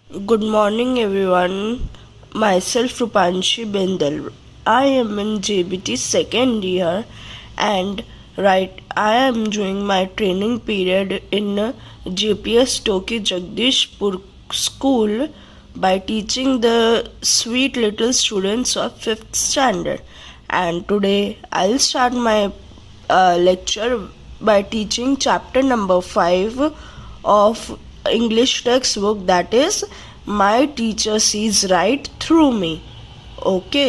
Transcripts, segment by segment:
Good morning, everyone. Myself Rupanshi Bendel. I am in JBT second year, and I am doing my training period in JPS Toki Jagdishpur School by teaching the sweet little students of 5th standard. And today I'll start my lecture by teaching chapter number 5 of English textbook, that is My Teacher Sees Right Through Me. Okay,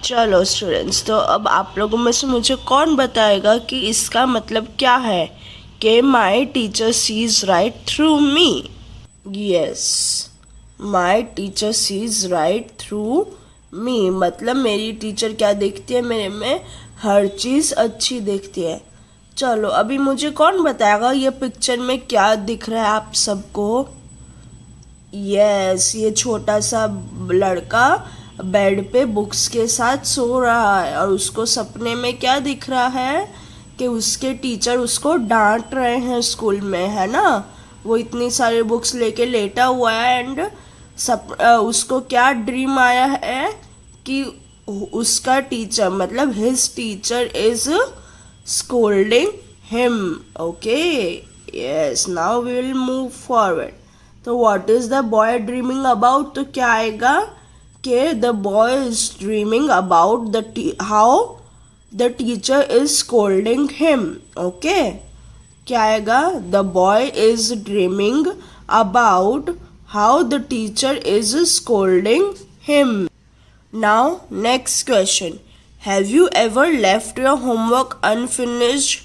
चलो students, तो अब आप लोगों में से मुझे कौन बताएगा कि इसका मतलब क्या है कि my teacher sees right through me? Yes, my teacher sees right through me मतलब मेरी टीचर क्या देखती है, मेरे में हर चीज़ अच्छी देखती है। चलो अभी मुझे कौन बताएगा ये पिक्चर में क्या दिख रहा है आप सबको? यस, ये छोटा सा लड़का बेड पे बुक्स के साथ सो रहा है और उसको सपने में क्या दिख रहा है कि उसके टीचर उसको डांट रहे हैं स्कूल में, है ना। वो इतनी सारी बुक्स लेके लेटा हुआ है एंड उसको क्या ड्रीम आया है कि उसका टीचर मतलब his teacher is scolding him. Okay, yes, now we will move forward. तो what is the boy dreaming about? तो क्या आएगा कि the boy is dreaming about how the teacher is scolding him. Okay, क्या आएगा? The boy is dreaming about how the teacher is scolding him. Now next question. Have you ever left your homework unfinished?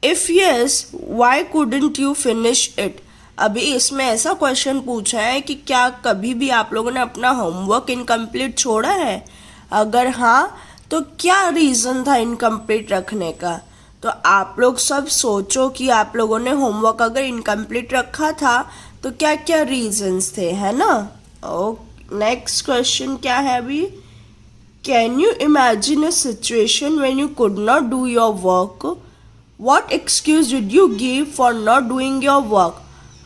If yes, why couldn't you finish it? अभी इसमें ऐसा question पूछा है कि क्या कभी भी आप लोगों ने अपना होमवर्क इनकम्प्लीट छोड़ा है? अगर हाँ, तो क्या रीज़न था इनकम्प्लीट रखने का? तो आप लोग सब सोचो कि आप लोगों ने होमवर्क अगर इनकम्प्लीट रखा था तो क्या क्या रीजंस थे, है ना। नेक्स्ट क्वेश्चन क्या है अभी? Can you imagine a situation when you could not do your work? What excuse did you give for not doing your work?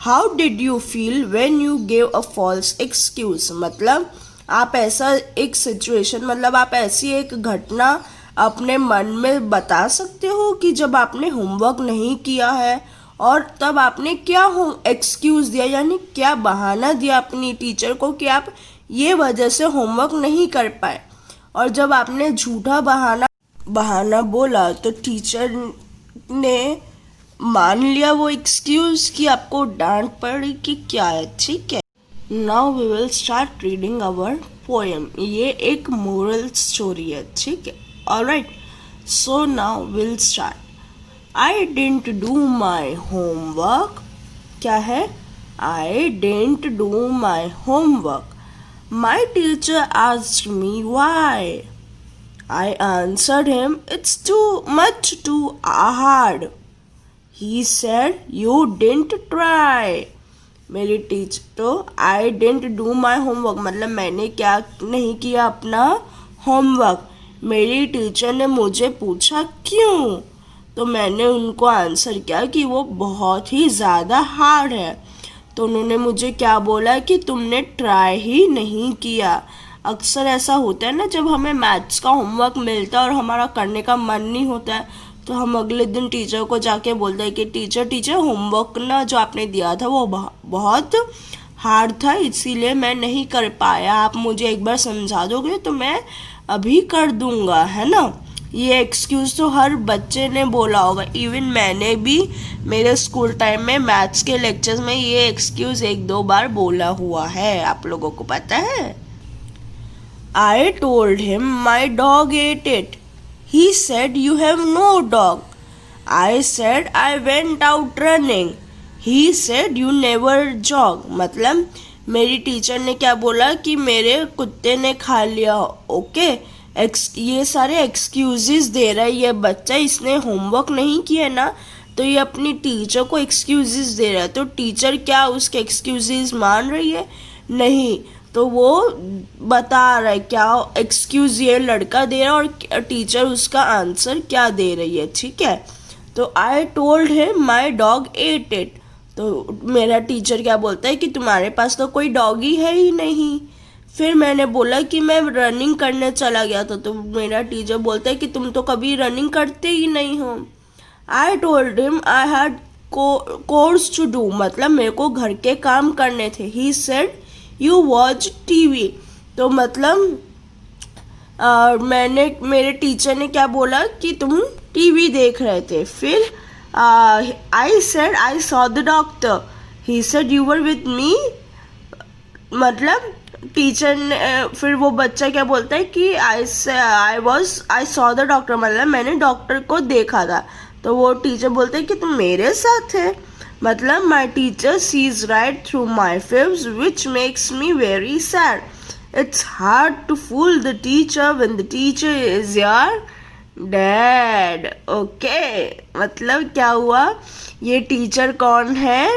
How did you feel when you gave a false excuse? मतलब आप ऐसा एक situation मतलब आप ऐसी एक घटना अपने मन में बता सकते हो कि जब आपने होमवर्क नहीं किया है और तब आपने क्या एक्सक्यूज़ दिया, यानी क्या बहाना दिया अपनी टीचर को कि आप ये वजह से होमवर्क नहीं कर पाए। और जब आपने झूठा बहाना बोला तो टीचर ने मान लिया वो एक्सक्यूज कि आपको डांट पड़ी कि क्या है, ठीक है। Now we will start reading our poem. ये एक मोरल स्टोरी है, ठीक है। Alright, so now will start. I didn't do my homework. क्या है? I didn't do my homework. My teacher asked me why. I answered him, it's too hard. He said, you didn't try. मेरी teacher तो I didn't do my homework मतलब मैंने क्या नहीं किया अपना होमवर्क। मेरी टीचर ने मुझे पूछा क्यों, तो मैंने उनको आंसर किया कि वो बहुत ही ज़्यादा हार्ड है। तो उन्होंने मुझे क्या बोला कि तुमने ट्राई ही नहीं किया। अक्सर ऐसा होता है ना, जब हमें मैथ्स का होमवर्क मिलता है और हमारा करने का मन नहीं होता है तो हम अगले दिन टीचर को जाके बोलते हैं कि टीचर होमवर्क ना जो आपने दिया था वो बहुत हार्ड था, इसीलिए मैं नहीं कर पाया। आप मुझे एक बार समझा दोगे तो मैं अभी कर दूंगा, है ना। ये एक्सक्यूज़ तो हर बच्चे ने बोला होगा, इवन मैंने भी मेरे स्कूल टाइम में मैथ्स के लेक्चर्स में ये एक्सक्यूज़ एक दो बार बोला हुआ है, आप लोगों को पता है। I told him my dog ate it. He said you have no dog. I said I went out running. He said you never jog. मतलब मेरी टीचर ने क्या बोला कि मेरे कुत्ते ने खा लिया। ओके, ये सारे एक्सक्यूजेस दे रहा है ये बच्चा, इसने होमवर्क नहीं किया ना, तो ये अपनी टीचर को एक्सक्यूजेस दे रहा है। तो टीचर क्या उसके एक्सक्यूजेस मान रही है? नहीं, तो वो बता रहा है क्या एक्सक्यूज ये लड़का दे रहा है और टीचर उसका आंसर क्या दे रही है, ठीक है। तो आई told him my dog at it. तो मेरा टीचर क्या बोलता है कि तुम्हारे पास तो कोई डॉगी है ही नहीं। फिर मैंने बोला कि मैं रनिंग करने चला गया था। तो मेरा टीचर बोलता है कि तुम तो कभी रनिंग करते ही नहीं हो। I told him I had chores to do, मतलब मेरे को घर के काम करने थे। He said you watch TV, तो मतलब मेरे टीचर ने क्या बोला कि तुम टीवी देख रहे थे। फिर I said I saw the doctor. He said you were with me, मतलब टीचर ने फिर वो बच्चा क्या बोलता है कि आई सॉ द डॉक्टर, मतलब मैंने डॉक्टर को देखा था। तो वो टीचर बोलते हैं कि तुम मेरे साथ थे, मतलब my teacher sees right through my fibs which makes me very sad. It's hard to fool the teacher when the teacher is your dad. Okay, मतलब क्या हुआ, ये टीचर कौन है,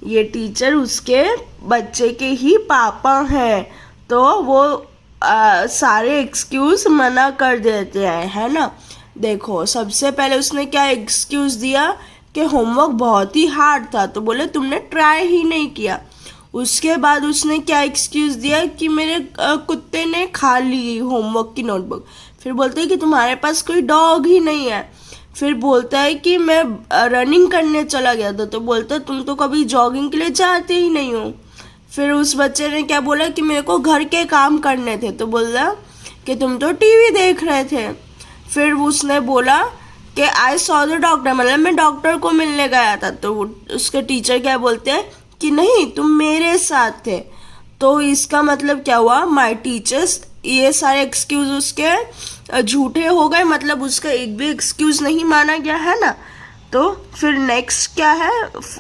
ये टीचर उसके बच्चे के ही पापा हैं। तो वो सारे एक्सक्यूज मना कर देते हैं, है ना। देखो सबसे पहले उसने क्या एक्सक्यूज दिया कि होमवर्क बहुत ही हार्ड था, तो बोले तुमने ट्राई ही नहीं किया। उसके बाद उसने क्या एक्सक्यूज दिया कि मेरे कुत्ते ने खा ली होमवर्क की नोटबुक। फिर बोलते हैं कि तुम्हारे पास कोई डॉग ही नहीं है। फिर बोलता है कि मैं रनिंग करने चला गया था, तो बोलता है तुम तो कभी जॉगिंग के लिए जाते ही नहीं हो। फिर उस बच्चे ने क्या बोला कि मेरे को घर के काम करने थे, तो बोला कि तुम तो टीवी देख रहे थे। फिर उसने बोला कि आई सॉ द डॉक्टर, मतलब मैं डॉक्टर को मिलने गया था। तो उसके टीचर क्या बोलते हैं कि नहीं तुम मेरे साथ थे। तो इसका मतलब क्या हुआ, माय टीचर्स, ये सारे एक्सक्यूज उसके झूठे हो गए, मतलब उसका एक भी एक्सक्यूज नहीं माना गया, है ना। तो फिर नेक्स्ट क्या है,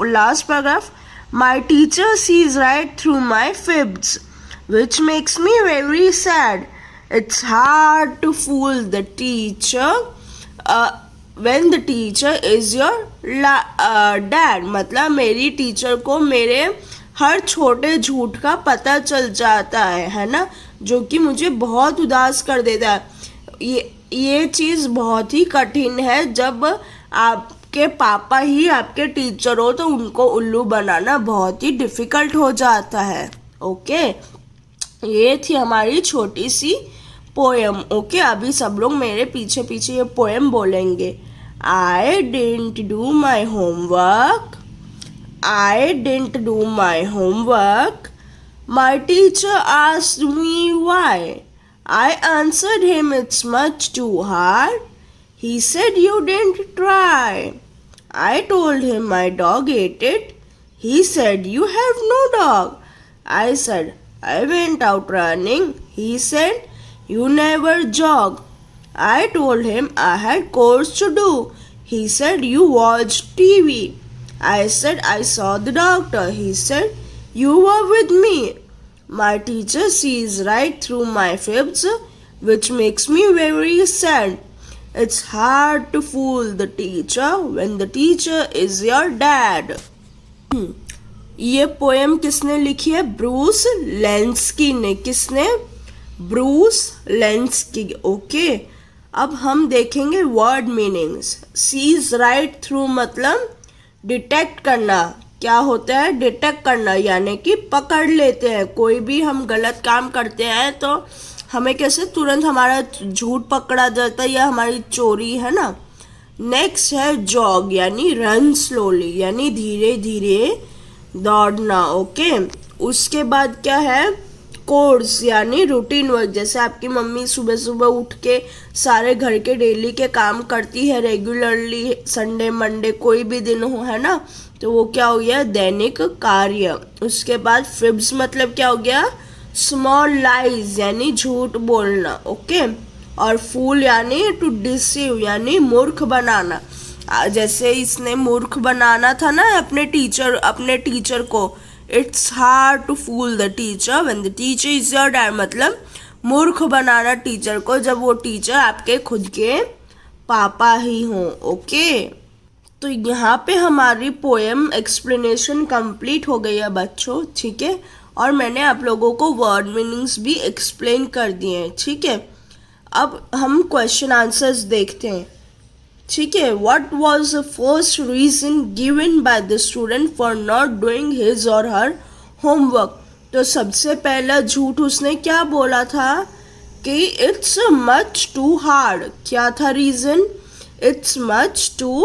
last paragraph, my teacher sees right through my fibs which makes me very sad. It's hard to fool the teacher when the teacher is your dad, मतलब मेरी टीचर को मेरे हर छोटे झूठ का पता चल जाता है ना, जो कि मुझे बहुत उदास कर देता है। ये चीज़ बहुत ही कठिन है, जब आपके पापा ही आपके टीचर हो तो उनको उल्लू बनाना बहुत ही डिफ़िकल्ट हो जाता है। ओके, ये थी हमारी छोटी सी पोएम। ओके, अभी सब लोग मेरे पीछे पीछे ये पोएम बोलेंगे। आई didn't do my homework, I didn't do my homework. My teacher asked me why. I answered him it's much too hard. He said you didn't try. I told him my dog ate it. He said you have no dog. I said I went out running. He said you never jog. I told him I had chores to do. He said you watched TV. I said I saw the doctor. He said you were with me. My teacher sees right through my fibs, which makes me very sad. It's hard to fool the teacher when the teacher is your dad. ये poem किसने लिखी है, Bruce लेंस्की ने। किसने, Bruce लेंस्की। Okay, अब हम देखेंगे word meanings. Sees right through मतलब डिटेक्ट करना। क्या होता है, डिटेक्ट करना, यानी कि पकड़ लेते हैं। कोई भी हम गलत काम करते हैं तो हमें कैसे तुरंत हमारा झूठ पकड़ा जाता है या हमारी चोरी, है ना। नेक्स्ट है जॉग, यानी रन स्लोली, यानी धीरे धीरे दौड़ना। ओके, उसके बाद क्या है, कोर्स यानी रूटीन वर्क, जैसे आपकी मम्मी सुबह सुबह उठ के सारे घर के डेली के काम करती है रेगुलरली, संडे मंडे कोई भी दिन हो, है ना, तो वो क्या हो गया, दैनिक कार्य। उसके बाद फिब्स मतलब क्या हो गया, स्मॉल लाइज यानी झूठ बोलना। ओके, और फूल यानी टू डिसीव यानी मूर्ख बनाना। जैसे इसने मूर्ख बनाना था ना अपने टीचर को। It's hard to fool the teacher when the teacher is your dad, मतलब मूर्ख बनाना टीचर को जब वो टीचर आपके खुद के पापा ही हों। ओके, तो यहाँ पे हमारी पोएम एक्सप्लेनेशन कंप्लीट हो गई है बच्चों, ठीक है। और मैंने आप लोगों को वर्ड मीनिंग्स भी एक्सप्लेन कर दिए हैं, ठीक है। अब हम क्वेश्चन आंसर्स देखते हैं। ठीक है, what was the first reason given by the student for not doing his or her homework? तो सबसे पहला झूठ उसने क्या बोला था कि it's much too hard. क्या था reason? It's much too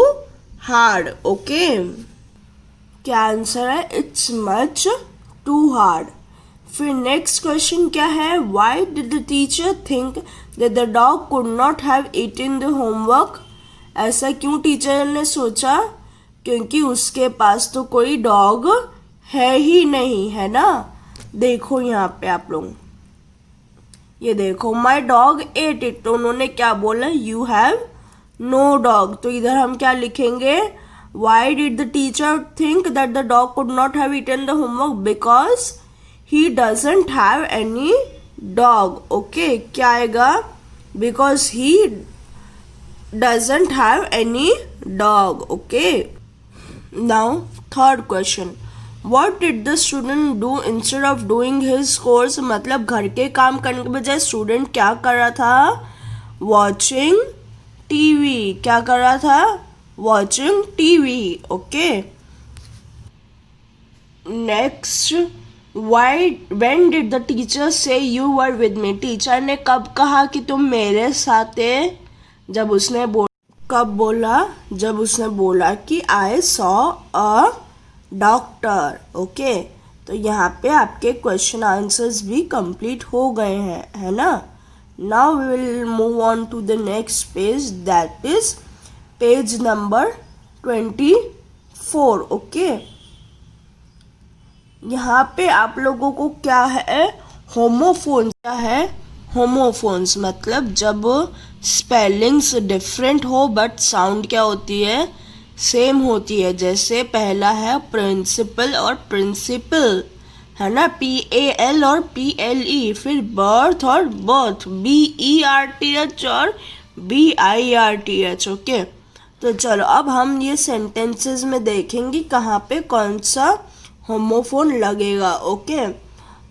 hard. Okay, क्या आंसर है? It's much too hard. फिर नेक्स्ट क्वेश्चन क्या है? Why did the teacher think that the dog could not have eaten the homework? ऐसा क्यों teacher ने सोचा? क्योंकि उसके पास तो कोई डॉग है ही नहीं, है ना। देखो यहाँ पे आप लोग, ये देखो, माई डॉग एट इट, तो उन्होंने क्या बोला? You have no dog. तो इधर हम क्या लिखेंगे? Why did the teacher think that the dog could not have eaten the homework? Because he doesn't have any dog. Okay, क्या आएगा? Because he doesn't have any dog. Okay. Now, third question. What did the student do instead of doing his course? मतलब घर के काम करने के बजाय student क्या कर रहा था? Watching TV. क्या कर रहा था? Watching TV. Okay. Next. When did the teacher say you were with me? Teacher ने कब कहा कि तुम मेरे साथ थे? कब बोला? जब उसने बोला कि I saw a doctor. Okay, तो यहाँ पे आपके क्वेश्चन आंसर्स भी कंप्लीट हो गए हैं, है ना। Now we will move on to the next page, that is page number 24. Okay, यहाँ पे आप लोगों को क्या है? होमोफोन्स। क्या है? होमोफोन्स मतलब जब स्पेलिंग्स डिफरेंट हो बट साउंड क्या होती है? सेम होती है। जैसे पहला है प्रिंसिपल और प्रिंसिपल, है ना, PAL और PLE। फिर बर्थ और बर्थ, BERTH और BIRTH। ओके, तो चलो अब हम ये सेंटेंसेस में देखेंगे कहाँ पे कौन सा होमोफोन लगेगा। ओके,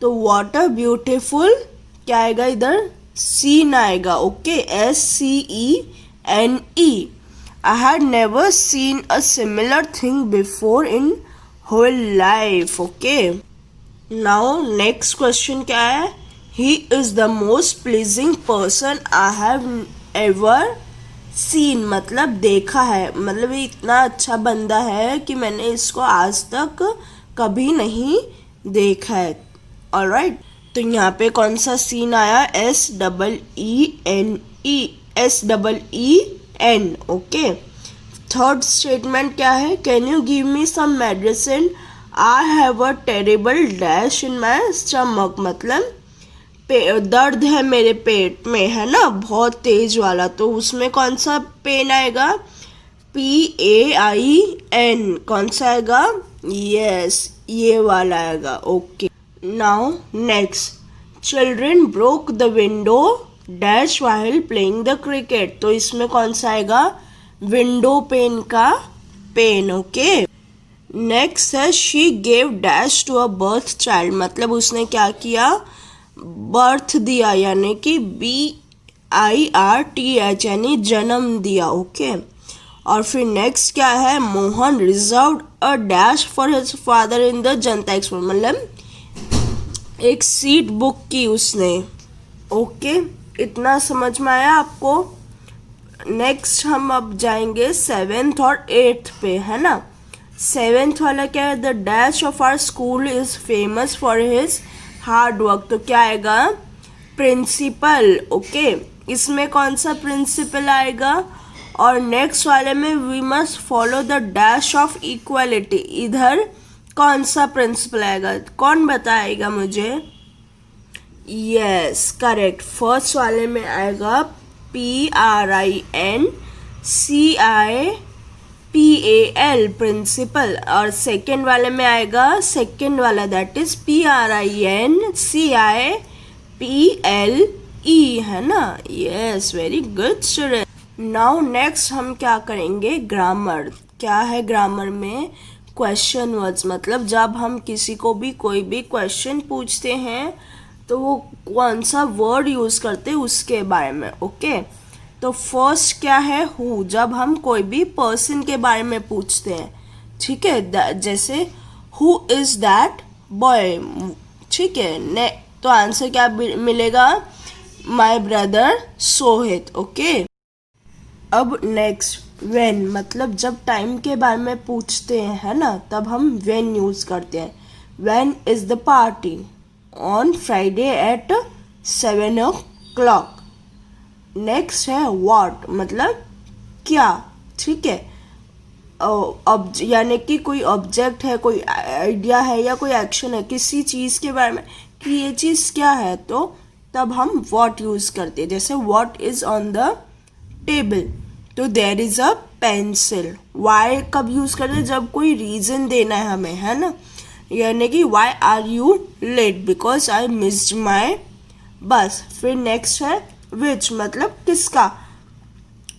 तो वाटर ब्यूटीफुल क्या आएगा? इधर सीन आएगा। Okay, SCENE। I had never seen a similar thing before in whole life. Okay. Now next question क्या है? He is the most pleasing person I have ever seen. मतलब देखा है, मतलब ये इतना अच्छा बंदा है कि मैंने इसको आज तक कभी नहीं देखा है। ऑलराइट, तो यहाँ पे कौन सा सीन आया? SEEN। ओके, थर्ड स्टेटमेंट क्या है? Can you give me some medicine? I have a terrible dash in my stomach. मतलब दर्द है मेरे पेट में, है ना, बहुत तेज वाला। तो उसमें कौन सा पेन आएगा? PAIN। कौन सा आएगा? यस, ये वाला आएगा। Okay, now next, children broke the window dash while playing the cricket. तो इसमें कौन सा आएगा? विंडो पेन का पेन। ओके, नेक्स्ट है she gave dash to a birth child. मतलब उसने क्या किया? बर्थ दिया, यानी कि BIRTH, यानी जन्म दिया। ओके, और फिर नेक्स्ट क्या है? Mohan reserved a dash for his father in the Janata express. मतलब एक सीट बुक की उसने। ओके, इतना समझ में आया आपको? नेक्स्ट हम अब जाएंगे 7th और 8th पे, है ना। 7th वाला क्या है? The dash of our school is famous for his hard work. तो क्या आएगा? प्रिंसिपल। ओके, इसमें कौन सा प्रिंसिपल आएगा? और नेक्स्ट वाले में we must follow the dash of equality. इधर कौन सा प्रिंसिपल आएगा? कौन बताएगा मुझे? यस, करेक्ट, फर्स्ट वाले में आएगा PRINCIPAL प्रिंसिपल, और सेकेंड वाले में आएगा, सेकेंड वाला दैट इज PRINCIPLE, है ना। Yes, very good student. Now next हम क्या करेंगे? ग्रामर। क्या है ग्रामर में? Question words. मतलब जब हम किसी को भी कोई भी क्वेश्चन पूछते हैं तो वो कौन सा वर्ड यूज़ करते हैं उसके बारे में। ओके, तो फर्स्ट क्या है हु, जब हम कोई भी पर्सन के बारे में पूछते हैं, ठीक है, जैसे हु इज दैट बॉय, ठीक है, ने तो आंसर क्या मिलेगा, माई ब्रदर सोहित, ओके। अब नेक्स्ट व्हेन, मतलब जब टाइम के बारे में पूछते हैं, है ना, तब हम व्हेन यूज करते हैं। When is the party, on Friday at 7 o'clock। Next है व्हाट, मतलब क्या, ठीक है, यानी कि कोई ऑब्जेक्ट है, कोई आइडिया है या कोई एक्शन है किसी चीज़ के बारे में कि ये चीज़ क्या है, तो तब हम व्हाट यूज़ करते हैं। जैसे what is on the table, तो there is a pencil. Why कब यूज़ करते हैं, जब कोई रीज़न देना है हमें, है ना, यानी कि why are you late, because I missed my bus. फिर नेक्स्ट है विच, मतलब किसका,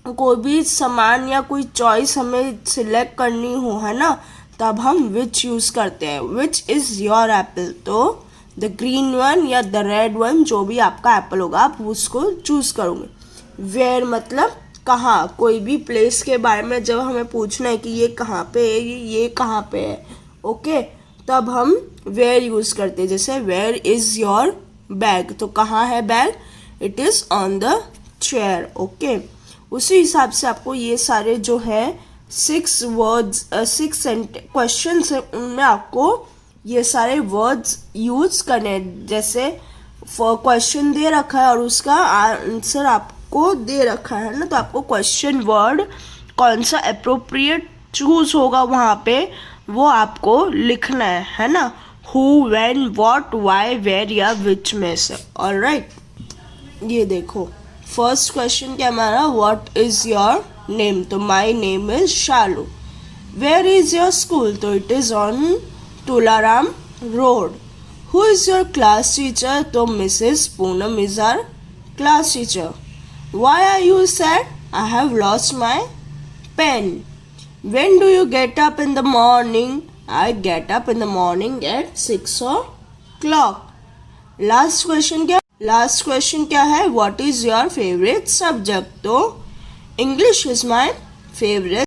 कोई भी सामान या कोई चॉइस हमें सिलेक्ट करनी हो, है ना, तब हम विच यूज़ करते हैं। विच इज़ योर एप्पल, तो द ग्रीन वन या द रेड वन, जो भी आपका एप्पल होगा आप उसको चूज़ करोगे। वेयर मतलब कहाँ, कोई भी प्लेस के बारे में जब हमें पूछना है कि ये कहाँ पे है, ये कहाँ पे है, ओके, तब हम वेयर यूज़ करते हैं। जैसे वेयर इज़ योर बैग, तो कहाँ है bag, it is on the chair, okay. उसी हिसाब से आपको ये सारे जो है 6 वर्ड्स 6 क्वेश्चन है, उनमें आपको ये सारे वर्ड्स यूज करने, जैसे क्वेश्चन दे रखा है और उसका आंसर आपको दे रखा है ना, तो आपको क्वेश्चन वर्ड कौन सा अप्रोप्रिएट चूज होगा वहाँ पे वो आपको लिखना है ना, who, when, what, why, where या विच में से। ऑलराइट, ये देखो फर्स्ट क्वेश्चन क्या हमारा, व्हाट इज योर नेम, तो my name is Shalu. Where is your school, तो it is on Tularam road. Who is your class teacher, तो Mrs Poonam is our class teacher. Why are you sad, I have lost my pen. When do you get up in the morning, I get up in the morning at 6 o'clock. Last question क्या है, what is your favourite subject, तो English is my favourite